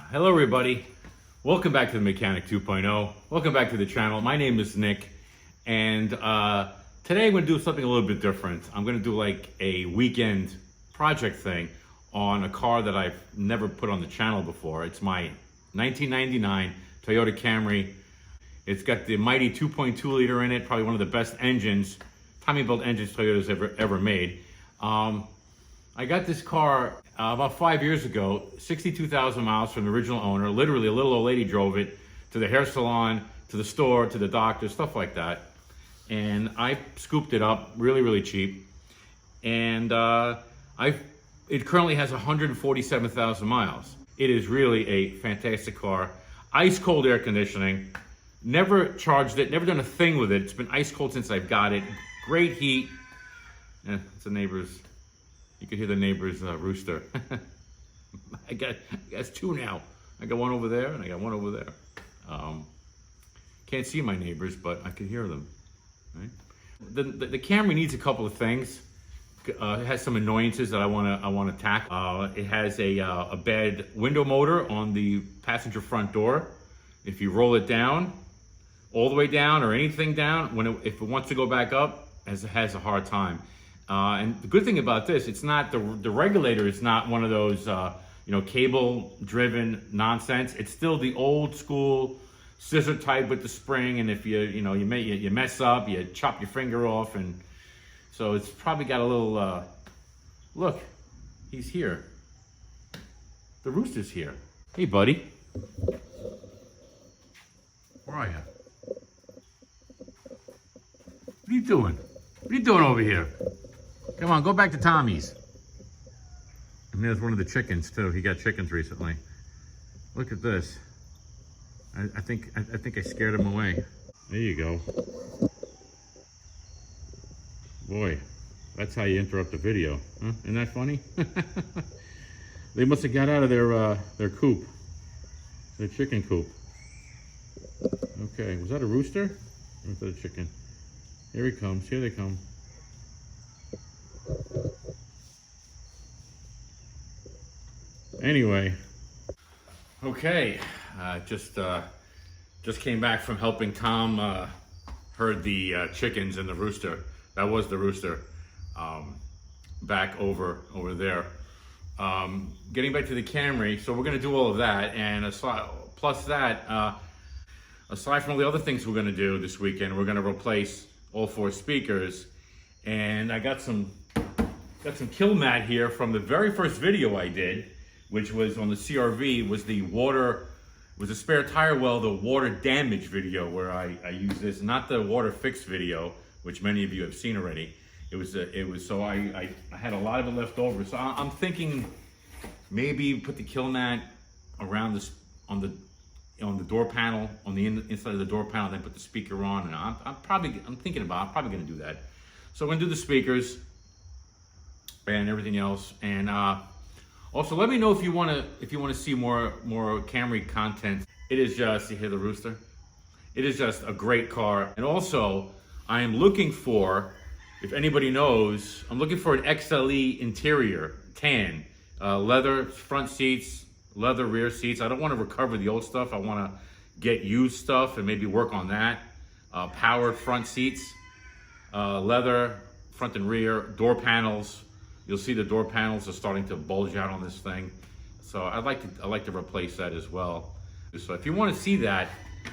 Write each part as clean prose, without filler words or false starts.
Hello everybody, welcome back to the Mechanic 2.0. Welcome back to the channel. My name is Nick, and today I'm going to do something a little bit different. I'm going to do like a weekend project thing on a car that I've never put on the channel before. It's my 1999 Toyota Camry. It's got the mighty 2.2 liter in it, probably one of the best engines, Tommy built engines Toyota's ever made. I got this car about 5 years ago, 62,000 miles from the original owner. Literally, a little old lady drove it to the hair salon, to the store, to the doctor, stuff like that. And I scooped it up really cheap. And it currently has 147,000 miles. It is really a fantastic car. Ice cold air conditioning. Never charged it, never done a thing with it. It's been ice cold since I've got it. Great heat. It's the neighbors. You could hear the neighbor's rooster. I got two now. I got one over there and I got one over there. Can't see my neighbors, but I can hear them. Right? The Camry needs a couple of things. It has some annoyances that I want to tackle. It has a bad window motor on the passenger front door. If you roll it down, all the way down or anything down, if it wants to go back up, it has a hard time. And the good thing about this, it's not the regulator is not one of those cable driven nonsense. It's still the old school scissor type with the spring, and if you mess up, you chop your finger off, and so it's probably got a little look, he's here. The rooster's here. Hey buddy. Where are you? What are you doing? What are you doing over here? Come on, go back to Tommy's. And there's one of the chickens too. He got chickens recently. Look at this. I think I scared him away. There you go. Boy, that's how you interrupt a video. Huh? Isn't that funny? They must have got out of their coop. Their chicken coop. Okay, was that a rooster? Or was that a chicken? Here he comes, here they come. Anyway, okay, just came back from helping Tom herd the chickens and the rooster. That was the rooster. Back over there. Getting back to the Camry, so we're gonna do all of that, and plus that, aside from all the other things we're gonna do this weekend, we're gonna replace all 4 speakers, and I got some kill mat here from the very first video I did, which was on the CRV, was a spare tire well, the water damage video, where I use this, not the water fix video, which many of you have seen already. So I had a lot of it left over. So I'm thinking maybe put the kill mat around this on the door panel, on the inside of the door panel, then put the speaker on, and I'm probably gonna do that. So I'm gonna do the speakers and everything else, and also let me know if you want to see more Camry content. It is just, you hear the rooster? It is just a great car. And also I am looking for, if anybody knows, I'm looking for an XLE interior, tan, leather front seats, leather rear seats. I don't want to recover the old stuff. I want to get used stuff and maybe work on that. Powered front seats, leather front and rear, door panels. You'll see the door panels are starting to bulge out on this thing. So I'd like to replace that as well. So if you want to see that,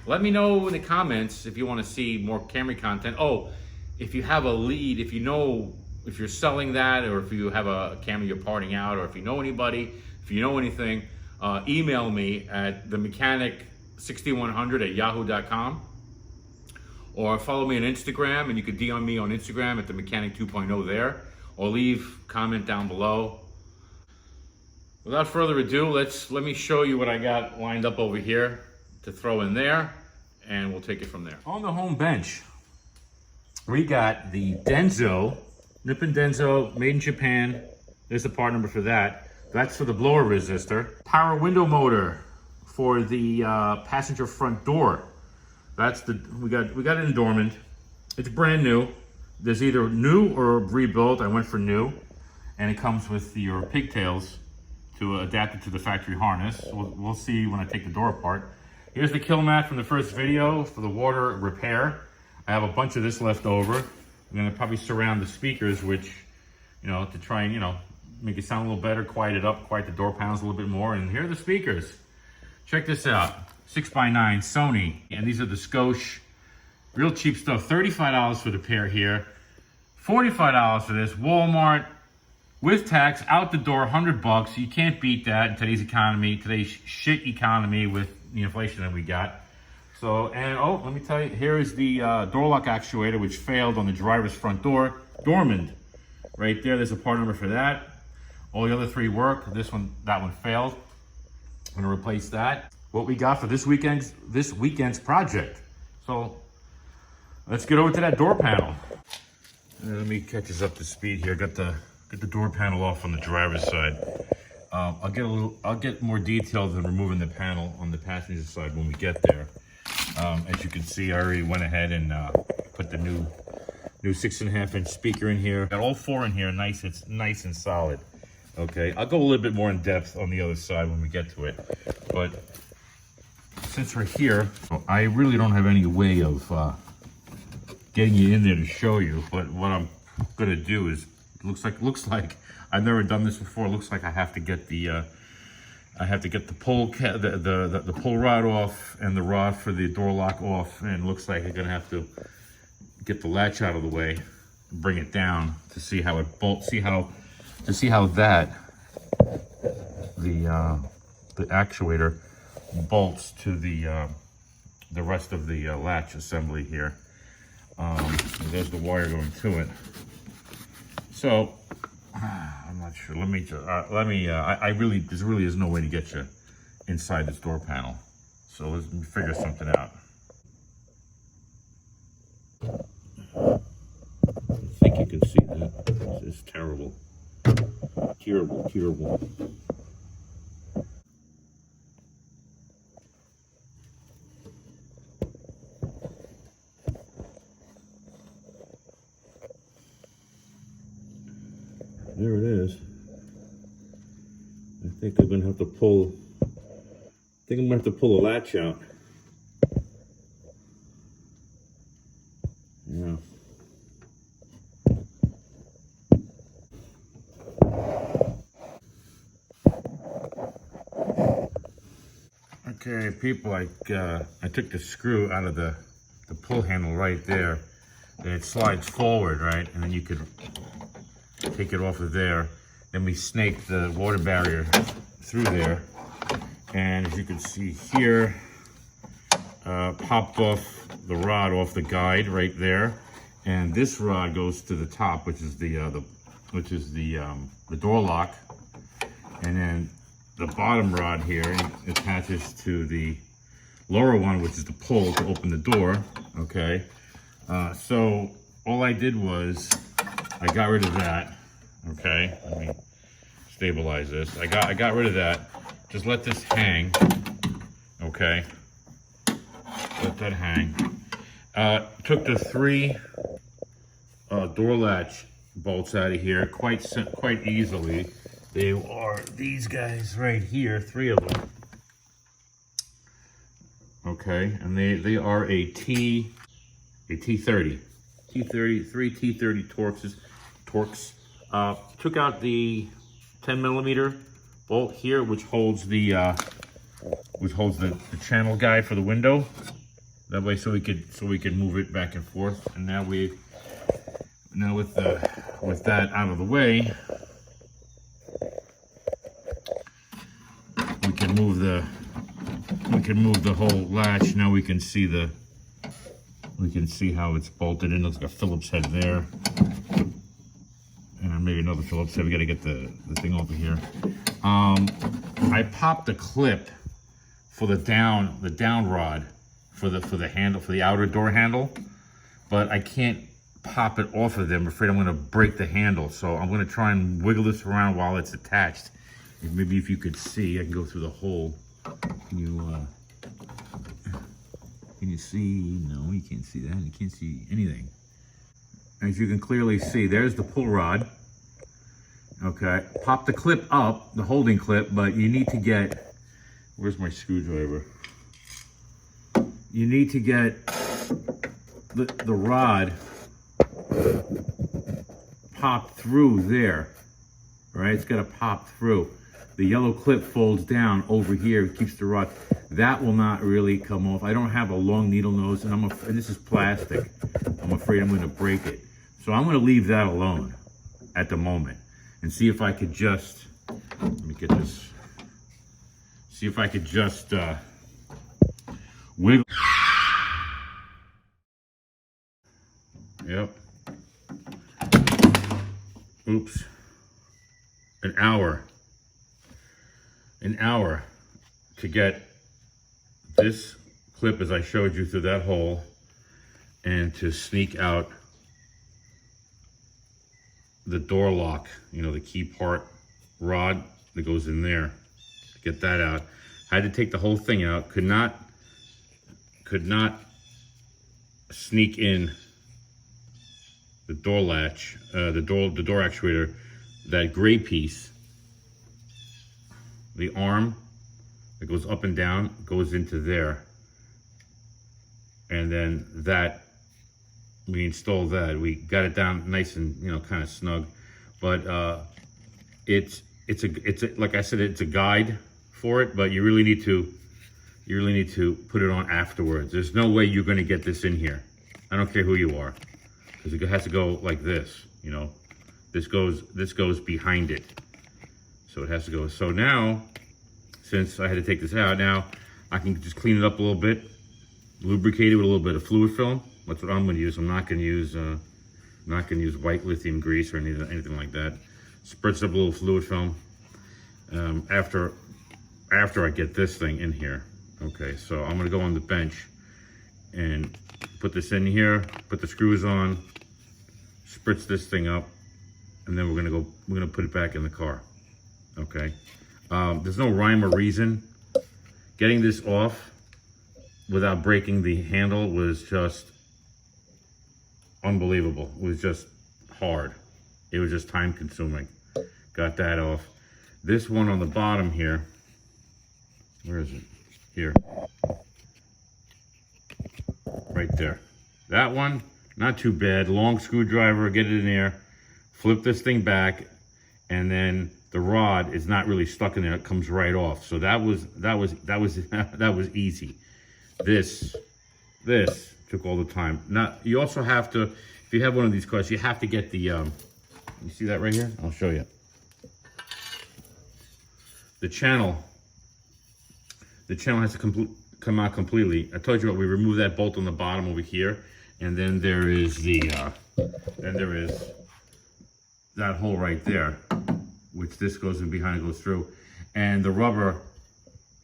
let me know in the comments if you want to see more Camry content. Oh, if you have a lead, if you're selling that, or if you have a Camry you're parting out, or if you know anybody, if you know anything, email me at themechanic6100@yahoo.com, or follow me on Instagram, and you could DM me on Instagram at themechanic 2.0 there, or leave comment down below. Without further ado, let me show you what I got lined up over here to throw in there, and we'll take it from there. On the home bench, we got the Denso, Nippon Denso, made in Japan. There's the part number for that. That's for the blower resistor. Power window motor for the passenger front door. That's we got it in dormant. It's brand new. There's either new or rebuilt. I went for new, and it comes with your pigtails to adapt it to the factory harness. We'll see when I take the door apart. Here's the kill mat from the first video for the water repair. I have a bunch of this left over. I'm gonna probably surround the speakers, which, you know, to try and, you know, make it sound a little better, quiet it up, quiet the door panels a little bit more. And here are the speakers. Check this out, 6x9 Sony. And these are the Scoche, real cheap stuff. $35 for the pair here. $45 for this, Walmart, with tax, out the door, $100. You can't beat that in today's economy, today's shit economy with the inflation that we got. So, and oh, let me tell you, here is the door lock actuator, which failed on the driver's front door. Dormant, right there, there's a part number for that. All the other three work. This one, that one failed. I'm gonna replace that. What we got for this weekend's project. So, let's get over to that door panel. Let me catch us up to speed here. Got the door panel off on the driver's side. I'll get more details than removing the panel on the passenger side when we get there. As you can see, I already went ahead and put the new 6.5-inch speaker in here. Got all four in here, it's nice and solid. Okay, I'll go a little bit more in depth on the other side when we get to it. But since we're here, I really don't have any way of getting you in there to show you. But what I'm gonna do is, looks like I've never done this before. It looks like I have to get the the pull rod off and the rod for the door lock off, and it looks like I'm gonna have to get the latch out of the way, bring it down to see how it bolts. To see how that the actuator bolts to the rest of the latch assembly here. There's the wire going to it. So I'm not sure. There really is no way to get you inside this door panel. So let's figure something out. I think you can see that. This is terrible. Terrible. There it is. I think I'm gonna have to pull. The latch out. Yeah. Okay, people, I took the screw out of the pull handle right there, and it slides forward, right? And then you could take it off of there. Then we snake the water barrier through there. And as you can see here, popped off the rod off the guide right there. And this rod goes to the top, which is the door lock. And then the bottom rod here attaches to the lower one, which is the pull to open the door. Okay. So all I did was I got rid of that. Okay, let me stabilize this. I got rid of that. Just let this hang. Okay, let that hang. Took the three door latch bolts out of here quite easily. They are these guys right here, three of them. Okay, and they are a T30, three T30 Torx. Took out the 10mm bolt here, which holds the channel guide for the window. That way, so we could move it back and forth. And now with that out of the way, we can move the whole latch. Now we can see how it's bolted in. Looks like a Phillips head there. And maybe another Phillips head. We gotta get the thing over here. I popped the clip for the down rod for the handle, for the outer door handle, but I can't pop it off of them. I'm afraid I'm gonna break the handle. So I'm gonna try and wiggle this around while it's attached. Maybe if you could see, I can go through the hole. Can you see? No, you can't see that. You can't see anything. As you can clearly see, there's the pull rod. Okay, pop the clip up, the holding clip, but you need to get, where's my screwdriver? You need to get the rod popped through there, right? It's gotta pop through. The yellow clip folds down over here, keeps the rod. That will not really come off. I don't have a long needle nose, and and this is plastic. I'm afraid I'm gonna break it. So I'm gonna leave that alone at the moment and see if I could just, let me get this, see if I could just wiggle. Yep. Oops. An hour to get this clip, as I showed you, through that hole, and to sneak out the door lock, you know, the key part rod that goes in there, to get that out. Had to take the whole thing out. Could not sneak in the door latch, the door actuator, that gray piece, the arm that goes up and down goes into there, and then that, we installed that. We got it down nice and, you know, kind of snug, but it's a, like I said, it's a guide for it, but you really need to put it on afterwards. There's no way you're going to get this in here. I don't care who you are, because it has to go like this, you know. This goes behind it, so it has to go. So now, since I had to take this out, now I can just clean it up a little bit, lubricate it with a little bit of fluid film. That's what I'm going to use. I'm not going to use white lithium grease or anything like that. Spritz up a little fluid film after I get this thing in here. Okay, so I'm going to go on the bench and put this in here, put the screws on, spritz this thing up, and then we're gonna put it back in the car. Okay, there's no rhyme or reason. Getting this off without breaking the handle was just unbelievable. It was just hard. It was just time consuming. Got that off. This one on the bottom here, where is it? Here, right there. That one, not too bad. Long screwdriver, get it in there, flip this thing back, and then the rod is not really stuck in there. It comes right off. So that was easy. This took all the time. Now you also have to, if you have one of these cars, you have to get the, you see that right here? I'll show you. The channel has to come out completely. I told you what, we removed that bolt on the bottom over here, and then there is that hole right there, which this goes in behind, it goes through, and the rubber,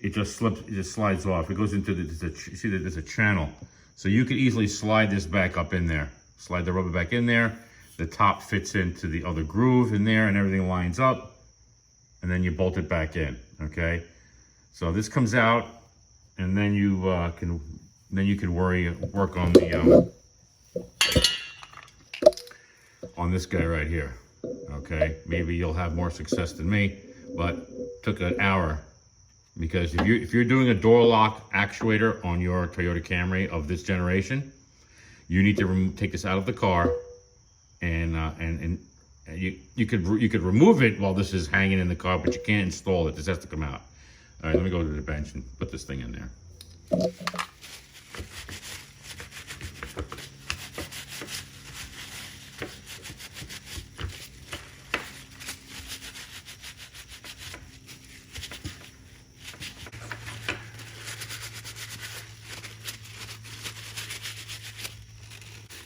it just slips, it just slides off. It goes into you see that there's a channel, so you could easily slide this back up in there, slide the rubber back in there. The top fits into the other groove in there, and everything lines up, and then you bolt it back in. Okay, so this comes out, and then you can work on the on this guy right here. Okay, maybe you'll have more success than me, but took an hour, because if you're doing a door lock actuator on your Toyota Camry of this generation, you need to take this out of the car, and you could remove it while this is hanging in the car, but you can't install it. This has to come out. All right, let me go to the bench and put this thing in there.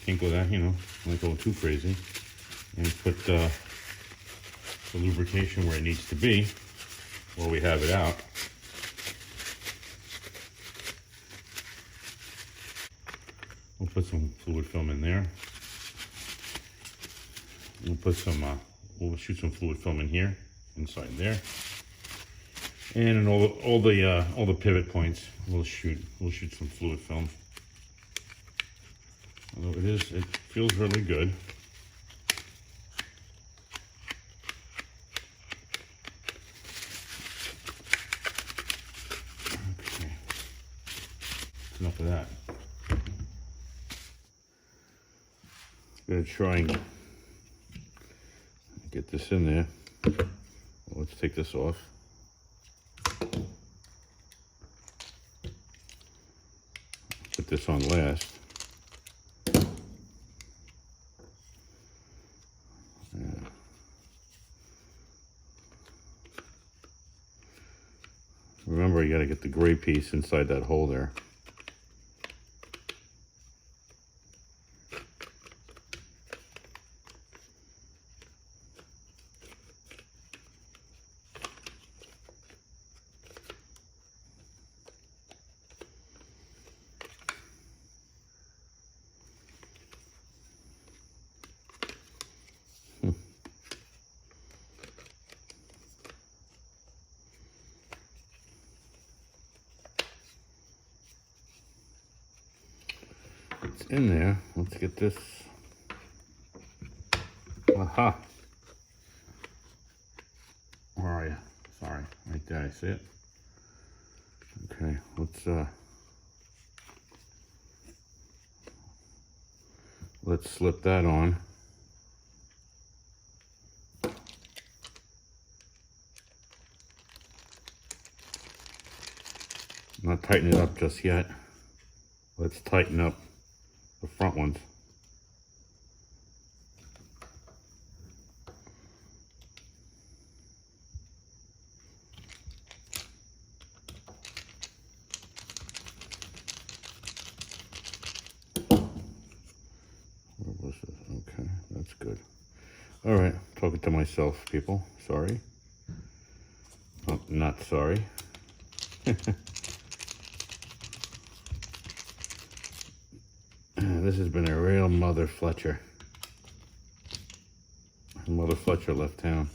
Can't go that, don't go too crazy, and put the lubrication where it needs to be while we have it out. We'll put some fluid film in there. We'll put some, we'll shoot some fluid film in here, inside there, and in all the pivot points, we'll shoot some fluid film. Although it feels really good. enough of that. I'm gonna try and get this in there. Well, let's take this off. Put this on last. Remember, you got to get the gray piece inside that hole there. It's in there. Let's get this. Aha. Where are you? Sorry, right there. I see it. Okay, let's slip that on. Not tighten it up just yet. Let's tighten up the front ones. Where was this? Okay, that's good. All right, talking to myself, people. Sorry. Oh, not sorry. This has been a real Mother Fletcher. Mother Fletcher left town.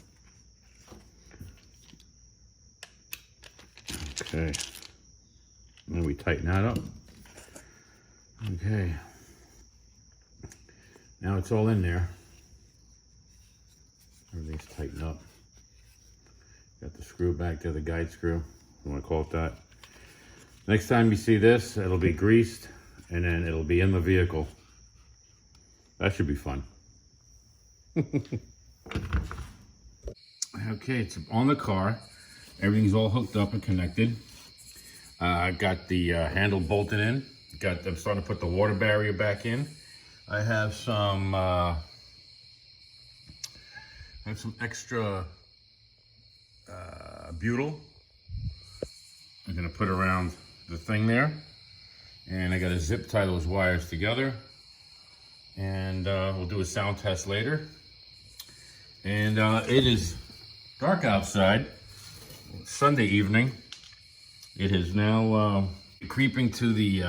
Okay. And then we tighten that up. Okay. Now it's all in there. Everything's tightened up. Got the screw back there, the guide screw. You want to call it that. Next time you see this, it'll be greased. And then it'll be in the vehicle. That should be fun. Okay, it's on the car. Everything's all hooked up and connected. I got the handle bolted in. I'm starting to put the water barrier back in. I have some extra butyl. I'm gonna put around the thing there. And I got to zip tie those wires together. And we'll do a sound test later. And it is dark outside. It's Sunday evening. It is now creeping to the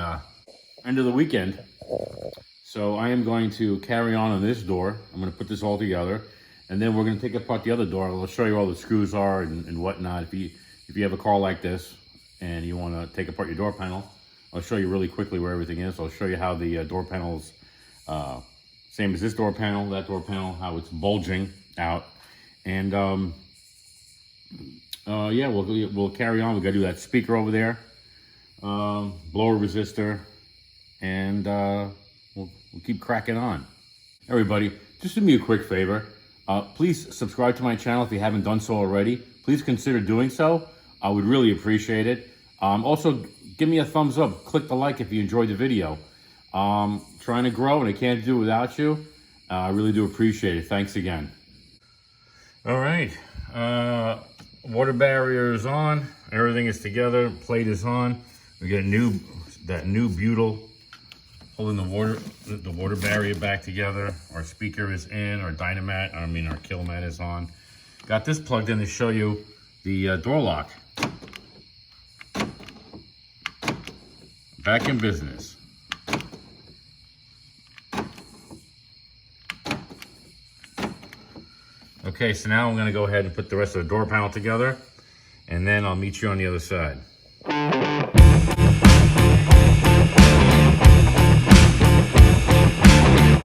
end of the weekend. So I am going to carry on this door. I'm going to put this all together. And then we're going to take apart the other door. I'll show you where all the screws are and whatnot. If you have a car like this and you want to take apart your door panel, I'll show you really quickly where everything is. I'll show you how the door panel's same as this door panel, that door panel, how it's bulging out. And yeah, we'll carry on. We got to do that speaker over there, blower resistor, and we'll keep cracking on. Everybody, just do me a quick favor. Please subscribe to my channel if you haven't done so already. Please consider doing so. I would really appreciate it. Also, give me a thumbs up. Click the like if you enjoyed the video. Trying to grow and I can't do it without you. I really do appreciate it. Thanks again. All right. Water barrier is on. Everything is together. Plate is on. We got that new butyl holding the water barrier back together. Our speaker is in. Our our kill mat is on. Got this plugged in to show you the door lock. Back in business. Okay, so now I'm going to go ahead and put the rest of the door panel together, and then I'll meet you on the other side.